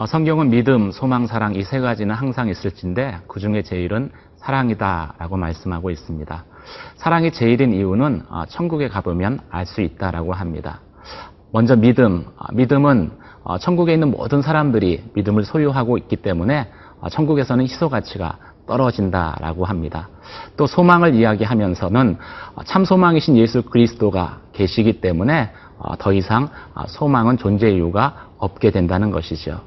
성경은 믿음, 소망, 사랑 이 세 가지는 항상 있을진데 그중에 제일은 사랑이다라고 말씀하고 있습니다. 사랑이 제일인 이유는 천국에 가보면 알 수 있다라고 합니다. 먼저 믿음은 천국에 있는 모든 사람들이 믿음을 소유하고 있기 때문에 천국에서는 희소 가치가 떨어진다라고 합니다. 또 소망을 이야기하면서는 참 소망이신 예수 그리스도가 계시기 때문에 더 이상 소망은 존재 이유가 없게 된다는 것이죠.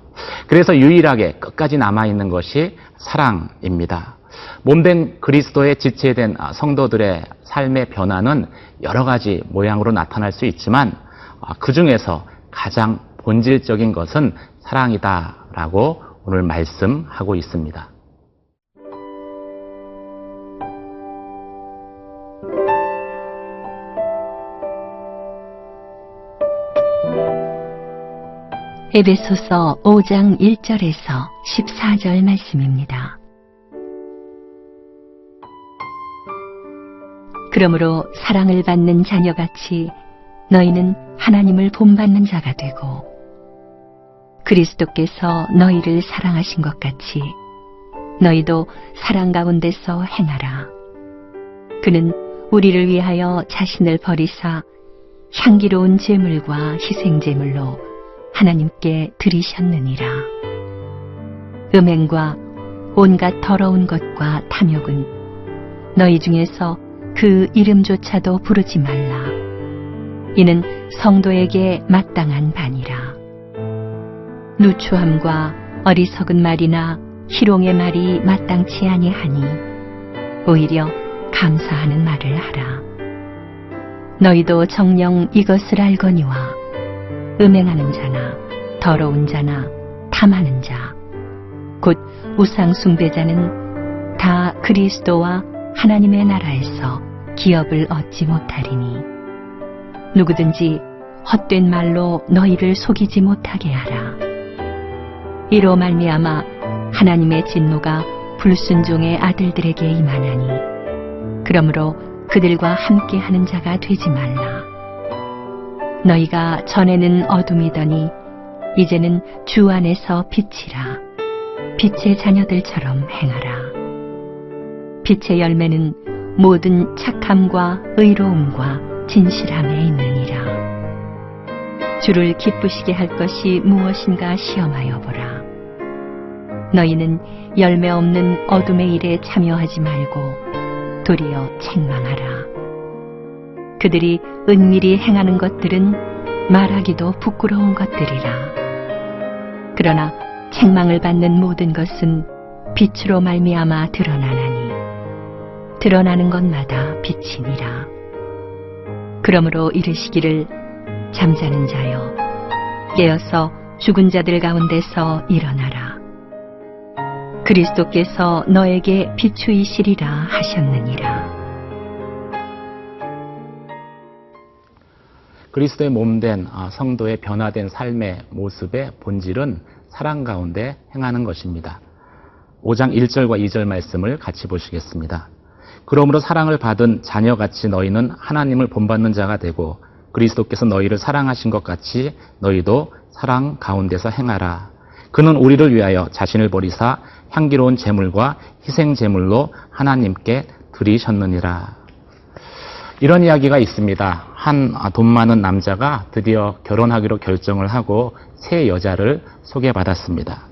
그래서 유일하게 끝까지 남아있는 것이 사랑입니다. 몸된 그리스도의 지체된 성도들의 삶의 변화는 여러 가지 모양으로 나타날 수 있지만 그 중에서 가장 본질적인 것은 사랑이다라고 오늘 말씀하고 있습니다. 에베소서 5장 1절에서 14절 말씀입니다. 그러므로 사랑을 받는 자녀같이 너희는 하나님을 본받는 자가 되고 그리스도께서 너희를 사랑하신 것 같이 너희도 사랑 가운데서 행하라. 그는 우리를 위하여 자신을 버리사 향기로운 제물과 희생제물로 하나님께 드리셨느니라. 음행과 온갖 더러운 것과 탐욕은 너희 중에서 그 이름조차도 부르지 말라. 이는 성도에게 마땅한 바니라. 누추함과 어리석은 말이나 희롱의 말이 마땅치 아니하니 오히려 감사하는 말을 하라. 너희도 정녕 이것을 알거니와 음행하는 자나 더러운 자나 탐하는 자 곧 우상 숭배자는 다 그리스도와 하나님의 나라에서 기업을 얻지 못하리니 누구든지 헛된 말로 너희를 속이지 못하게 하라. 이로 말미암아 하나님의 진노가 불순종의 아들들에게 임하나니 그러므로 그들과 함께하는 자가 되지 말라. 너희가 전에는 어둠이더니 이제는 주 안에서 빛이라. 빛의 자녀들처럼 행하라. 빛의 열매는 모든 착함과 의로움과 진실함에 있느니라. 주를 기쁘시게 할 것이 무엇인가 시험하여 보라. 너희는 열매 없는 어둠의 일에 참여하지 말고 도리어 책망하라. 그들이 은밀히 행하는 것들은 말하기도 부끄러운 것들이라. 그러나 책망을 받는 모든 것은 빛으로 말미암아 드러나나니 드러나는 것마다 빛이니라. 그러므로 이르시기를 잠자는 자여 깨어서 죽은 자들 가운데서 일어나라. 그리스도께서 너에게 비추이시리라 하셨느니라. 그리스도의 몸된 성도의 변화된 삶의 모습의 본질은 사랑 가운데 행하는 것입니다. 5장 1절과 2절 말씀을 같이 보시겠습니다. 그러므로 사랑을 받은 자녀같이 너희는 하나님을 본받는 자가 되고 그리스도께서 너희를 사랑하신 것 같이 너희도 사랑 가운데서 행하라. 그는 우리를 위하여 자신을 버리사 향기로운 제물과 희생 제물로 하나님께 드리셨느니라. 이런 이야기가 있습니다. 한 돈 많은 남자가 드디어 결혼하기로 결정을 하고 세 여자를 소개받았습니다.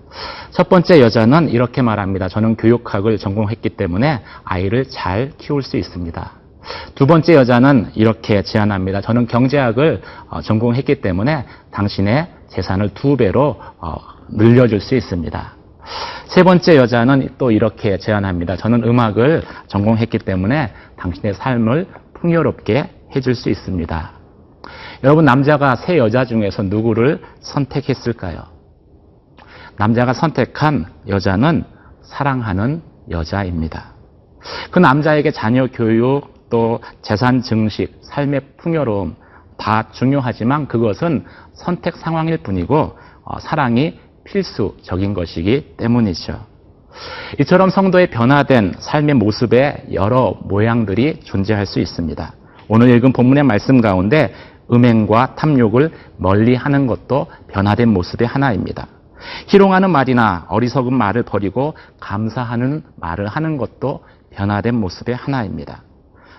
첫 번째 여자는 이렇게 말합니다. 저는 교육학을 전공했기 때문에 아이를 잘 키울 수 있습니다. 두 번째 여자는 이렇게 제안합니다. 저는 경제학을 전공했기 때문에 당신의 재산을 2배로 늘려줄 수 있습니다. 세 번째 여자는 또 이렇게 제안합니다. 저는 음악을 전공했기 때문에 당신의 삶을 풍요롭게 해줄 수 있습니다. 여러분, 남자가 세 여자 중에서 누구를 선택했을까요? 남자가 선택한 여자는 사랑하는 여자입니다. 그 남자에게 자녀 교육, 또 재산 증식, 삶의 풍요로움 다 중요하지만 그것은 선택 상황일 뿐이고 사랑이 필수적인 것이기 때문이죠. 이처럼 성도의 변화된 삶의 모습에 여러 모양들이 존재할 수 있습니다. 오늘 읽은 본문의 말씀 가운데 음행과 탐욕을 멀리하는 것도 변화된 모습의 하나입니다. 희롱하는 말이나 어리석은 말을 버리고 감사하는 말을 하는 것도 변화된 모습의 하나입니다.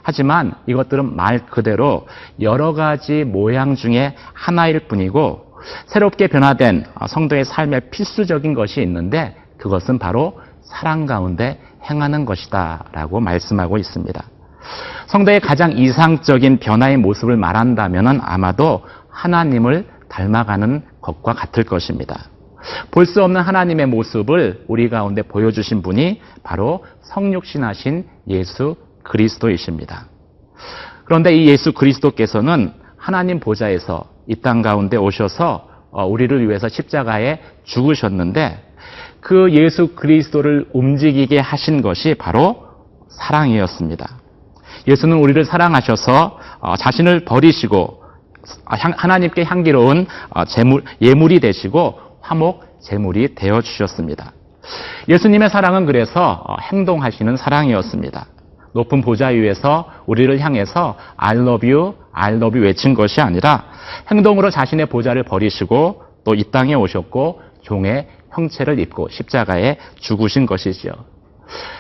하지만 이것들은 말 그대로 여러 가지 모양 중에 하나일 뿐이고 새롭게 변화된 성도의 삶에 필수적인 것이 있는데 그것은 바로 사랑 가운데 행하는 것이다 라고 말씀하고 있습니다. 성도의 가장 이상적인 변화의 모습을 말한다면 아마도 하나님을 닮아가는 것과 같을 것입니다. 볼 수 없는 하나님의 모습을 우리 가운데 보여주신 분이 바로 성육신하신 예수 그리스도이십니다. 그런데 이 예수 그리스도께서는 하나님 보좌에서 이 땅 가운데 오셔서 우리를 위해서 십자가에 죽으셨는데 그 예수 그리스도를 움직이게 하신 것이 바로 사랑이었습니다. 예수는 우리를 사랑하셔서 자신을 버리시고 하나님께 향기로운 예물이 되시고 화목 제물이 되어주셨습니다. 예수님의 사랑은 그래서 행동하시는 사랑이었습니다. 높은 보좌 위에서 우리를 향해서 I love you, I love you 외친 것이 아니라 행동으로 자신의 보좌를 버리시고 또 이 땅에 오셨고 종의 형체를 입고 십자가에 죽으신 것이죠.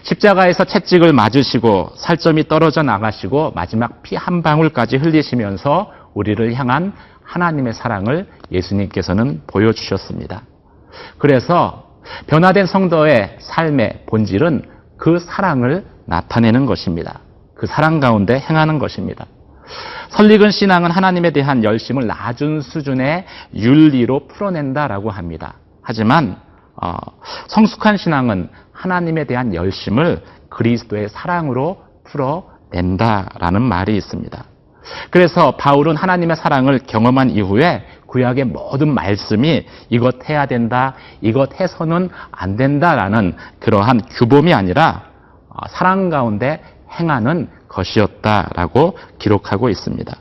십자가에서 채찍을 맞으시고 살점이 떨어져 나가시고 마지막 피 한 방울까지 흘리시면서 우리를 향한 하나님의 사랑을 예수님께서는 보여주셨습니다. 그래서 변화된 성도의 삶의 본질은 그 사랑을 나타내는 것입니다. 그 사랑 가운데 행하는 것입니다. 설익은 신앙은 하나님에 대한 열심을 낮은 수준의 윤리로 풀어낸다라고 합니다. 하지만 성숙한 신앙은 하나님에 대한 열심을 그리스도의 사랑으로 풀어낸다라는 말이 있습니다. 그래서 바울은 하나님의 사랑을 경험한 이후에 구약의 모든 말씀이 이것 해야 된다, 이것 해서는 안 된다라는 그러한 규범이 아니라 사랑 가운데 행하는 것이었다라고 기록하고 있습니다.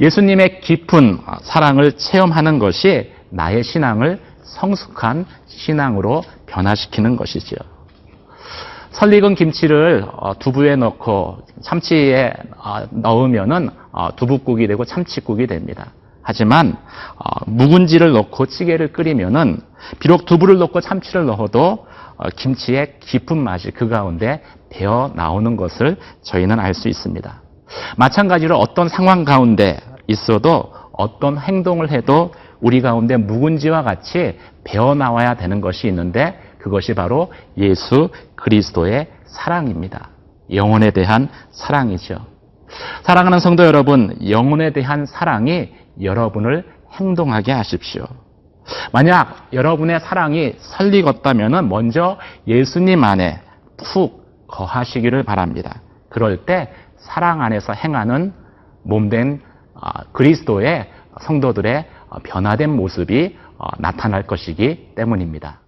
예수님의 깊은 사랑을 체험하는 것이 나의 신앙을 성숙한 신앙으로 변화시키는 것이죠. 설익은 김치를 두부에 넣고 참치에 넣으면은 두부국이 되고 참치국이 됩니다. 하지만 묵은지를 넣고 찌개를 끓이면은 비록 두부를 넣고 참치를 넣어도 김치의 깊은 맛이 그 가운데 배어 나오는 것을 저희는 알 수 있습니다. 마찬가지로 어떤 상황 가운데 있어도 어떤 행동을 해도 우리 가운데 묵은지와 같이 배어 나와야 되는 것이 있는데 그것이 바로 예수 그리스도의 사랑입니다. 영혼에 대한 사랑이죠. 사랑하는 성도 여러분, 영혼에 대한 사랑이 여러분을 행동하게 하십시오. 만약 여러분의 사랑이 설익었다면 먼저 예수님 안에 푹 거하시기를 바랍니다. 그럴 때 사랑 안에서 행하는 몸된 그리스도의 성도들의 변화된 모습이 나타날 것이기 때문입니다.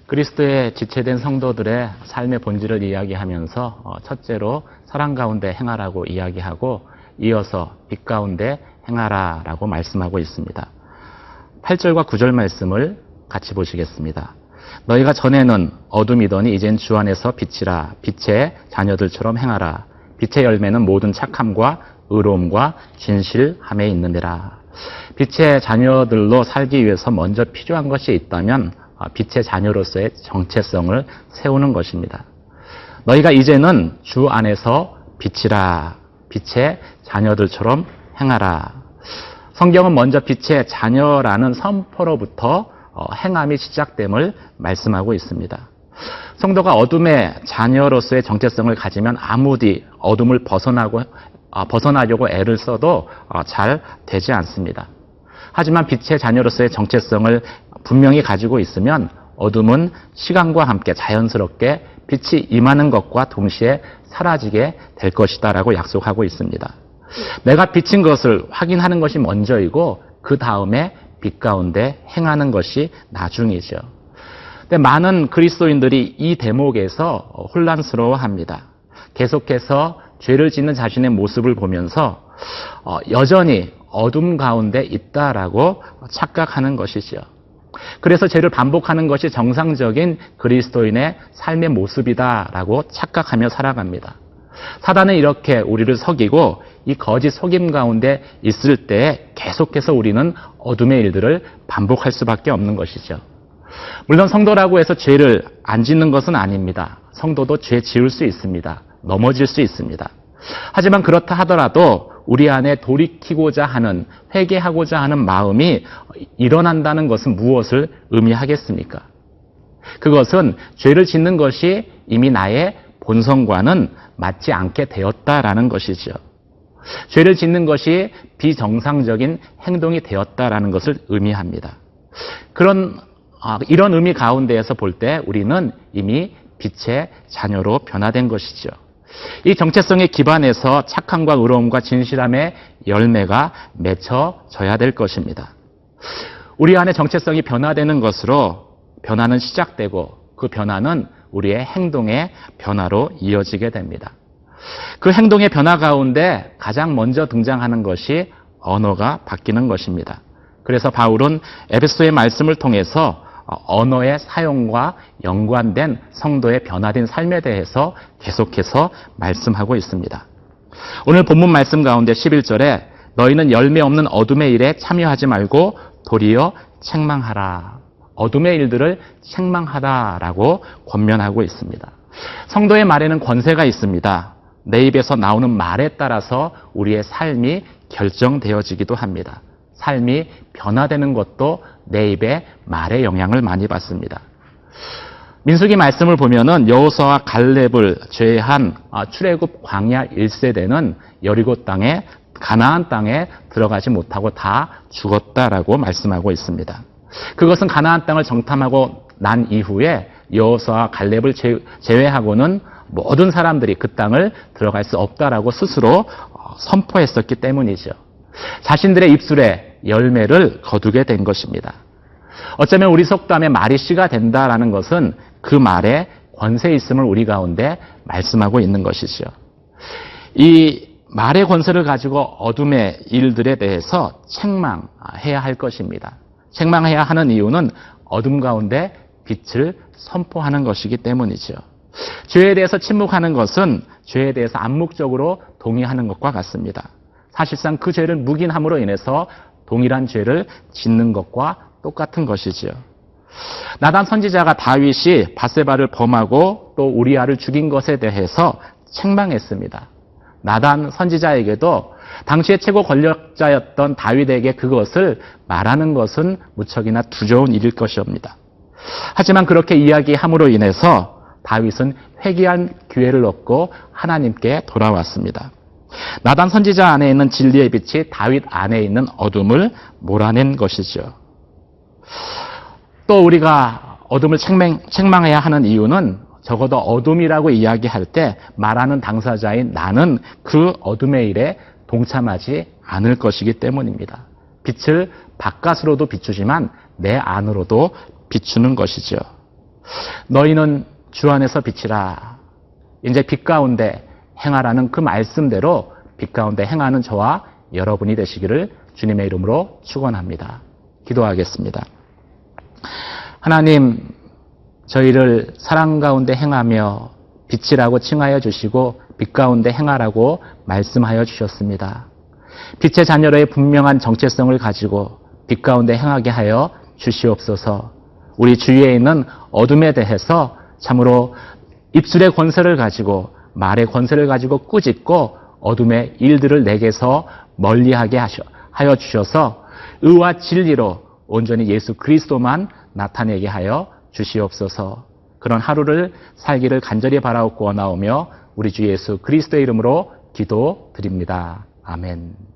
그리스도의 지체된 성도들의 삶의 본질을 이야기하면서 첫째로 사랑 가운데 행하라고 이야기하고 이어서 빛 가운데 행하라라고 말씀하고 있습니다. 8절과 9절 말씀을 같이 보시겠습니다. 너희가 전에는 어둠이더니 이젠 주 안에서 빛이라. 빛의 자녀들처럼 행하라. 빛의 열매는 모든 착함과 의로움과 진실함에 있느니라. 빛의 자녀들로 살기 위해서 먼저 필요한 것이 있다면 빛의 자녀로서의 정체성을 세우는 것입니다. 너희가 이제는 주 안에서 빛이라. 빛의 자녀들처럼 행하라. 성경은 먼저 빛의 자녀라는 선포로부터 행함이 시작됨을 말씀하고 있습니다. 성도가 어둠의 자녀로서의 정체성을 가지면 아무리 어둠을 벗어나고 벗어나려고 애를 써도 잘 되지 않습니다. 하지만 빛의 자녀로서의 정체성을 분명히 가지고 있으면 어둠은 시간과 함께 자연스럽게 빛이 임하는 것과 동시에 사라지게 될 것이다 라고 약속하고 있습니다. 내가 빛인 것을 확인하는 것이 먼저이고 그 다음에 빛 가운데 행하는 것이 나중이죠. 근데 많은 그리스도인들이 이 대목에서 혼란스러워합니다. 계속해서 죄를 짓는 자신의 모습을 보면서 여전히 어둠 가운데 있다라고 착각하는 것이죠. 그래서 죄를 반복하는 것이 정상적인 그리스도인의 삶의 모습이다라고 착각하며 살아갑니다. 사단은 이렇게 우리를 속이고 이 거짓 속임 가운데 있을 때 계속해서 우리는 어둠의 일들을 반복할 수밖에 없는 것이죠. 물론 성도라고 해서 죄를 안 짓는 것은 아닙니다. 성도도 죄 지을 수 있습니다. 넘어질 수 있습니다. 하지만 그렇다 하더라도 우리 안에 돌이키고자 하는, 회개하고자 하는 마음이 일어난다는 것은 무엇을 의미하겠습니까? 그것은 죄를 짓는 것이 이미 나의 본성과는 맞지 않게 되었다라는 것이죠. 죄를 짓는 것이 비정상적인 행동이 되었다라는 것을 의미합니다. 이런 의미 가운데에서 볼 때 우리는 이미 빛의 자녀로 변화된 것이죠. 이 정체성의 기반에서 착함과 의로움과 진실함의 열매가 맺혀져야 될 것입니다. 우리 안에 정체성이 변화되는 것으로 변화는 시작되고 그 변화는 우리의 행동의 변화로 이어지게 됩니다. 그 행동의 변화 가운데 가장 먼저 등장하는 것이 언어가 바뀌는 것입니다. 그래서 바울은 에베소의 말씀을 통해서 언어의 사용과 연관된 성도의 변화된 삶에 대해서 계속해서 말씀하고 있습니다. 오늘 본문 말씀 가운데 11절에 너희는 열매 없는 어둠의 일에 참여하지 말고 도리어 책망하라. 어둠의 일들을 책망하라라고 권면하고 있습니다. 성도의 말에는 권세가 있습니다. 내 입에서 나오는 말에 따라서 우리의 삶이 결정되어지기도 합니다. 삶이 변화되는 것도 내 입의 말의 영향을 많이 받습니다. 민수기 말씀을 보면은 여호수아와 갈렙을 제외한 출애굽 광야 1세대는 여리고 땅에 가나안 땅에 들어가지 못하고 다 죽었다라고 말씀하고 있습니다. 그것은 가나안 땅을 정탐하고 난 이후에 여호수아와 갈렙을 제외하고는 모든 사람들이 그 땅을 들어갈 수 없다라고 스스로 선포했었기 때문이죠. 자신들의 입술에 열매를 거두게 된 것입니다. 어쩌면 우리 속담에 말이 씨가 된다라는 것은 그 말에 권세 있음을 우리 가운데 말씀하고 있는 것이죠. 이 말의 권세를 가지고 어둠의 일들에 대해서 책망해야 할 것입니다. 책망해야 하는 이유는 어둠 가운데 빛을 선포하는 것이기 때문이죠. 죄에 대해서 침묵하는 것은 죄에 대해서 암묵적으로 동의하는 것과 같습니다. 사실상 그 죄를 묵인함으로 인해서 동일한 죄를 짓는 것과 똑같은 것이지요. 나단 선지자가 다윗이 밧세바를 범하고 또 우리아를 죽인 것에 대해서 책망했습니다. 나단 선지자에게도 당시의 최고 권력자였던 다윗에게 그것을 말하는 것은 무척이나 두려운 일일 것이옵니다. 하지만 그렇게 이야기함으로 인해서 다윗은 회개한 기회를 얻고 하나님께 돌아왔습니다. 나단 선지자 안에 있는 진리의 빛이 다윗 안에 있는 어둠을 몰아낸 것이죠. 또 우리가 어둠을 책망해야 하는 이유는 적어도 어둠이라고 이야기할 때 말하는 당사자인 나는 그 어둠의 일에 동참하지 않을 것이기 때문입니다. 빛을 바깥으로도 비추지만 내 안으로도 비추는 것이죠. 너희는 주 안에서 빛이라. 이제 빛 가운데 행하라는 그 말씀대로 빛 가운데 행하는 저와 여러분이 되시기를 주님의 이름으로 축원합니다. 기도하겠습니다. 하나님, 저희를 사랑 가운데 행하며 빛이라고 칭하여 주시고 빛 가운데 행하라고 말씀하여 주셨습니다. 빛의 자녀로의 분명한 정체성을 가지고 빛 가운데 행하게 하여 주시옵소서. 우리 주위에 있는 어둠에 대해서 참으로 입술의 권세를 가지고 말의 권세를 가지고 꾸짖고 어둠의 일들을 내게서 멀리하게 하여 주셔서 의와 진리로 온전히 예수 그리스도만 나타내게 하여 주시옵소서. 그런 하루를 살기를 간절히 바라옵고 원하오며 우리 주 예수 그리스도의 이름으로 기도드립니다. 아멘.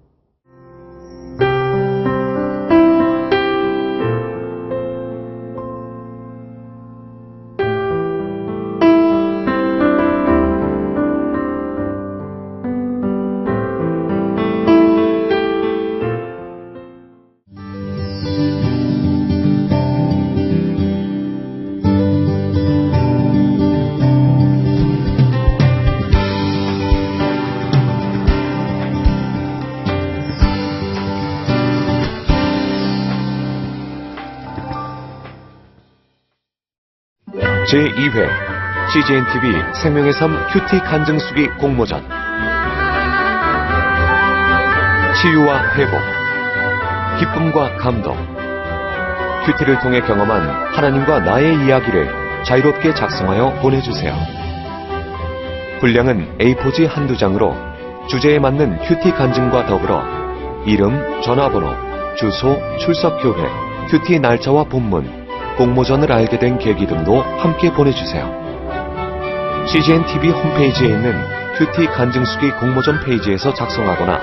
제2회 CGNTV 생명의 삶 큐티 간증수기 공모전. 치유와 회복, 기쁨과 감동, 큐티를 통해 경험한 하나님과 나의 이야기를 자유롭게 작성하여 보내주세요. 분량은 A4지 한두 장으로 주제에 맞는 큐티 간증과 더불어 이름, 전화번호, 주소, 출석교회, 큐티 날짜와 본문, 공모전을 알게 된 계기 등도 함께 보내주세요. CGNTV 홈페이지에 있는 큐티 간증수기 공모전 페이지에서 작성하거나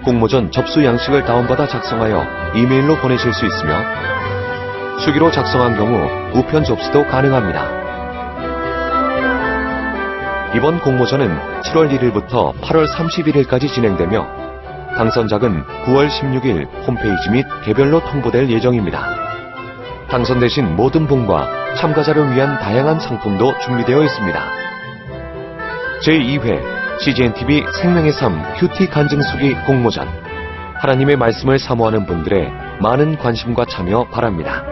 공모전 접수 양식을 다운받아 작성하여 이메일로 보내실 수 있으며 수기로 작성한 경우 우편 접수도 가능합니다. 이번 공모전은 7월 1일부터 8월 31일까지 진행되며 당선작은 9월 16일 홈페이지 및 개별로 통보될 예정입니다. 당선되신 모든 분과 참가자를 위한 다양한 상품도 준비되어 있습니다. 제2회 CGNTV 생명의 삶 큐티 간증수기 공모전. 하나님의 말씀을 사모하는 분들의 많은 관심과 참여 바랍니다.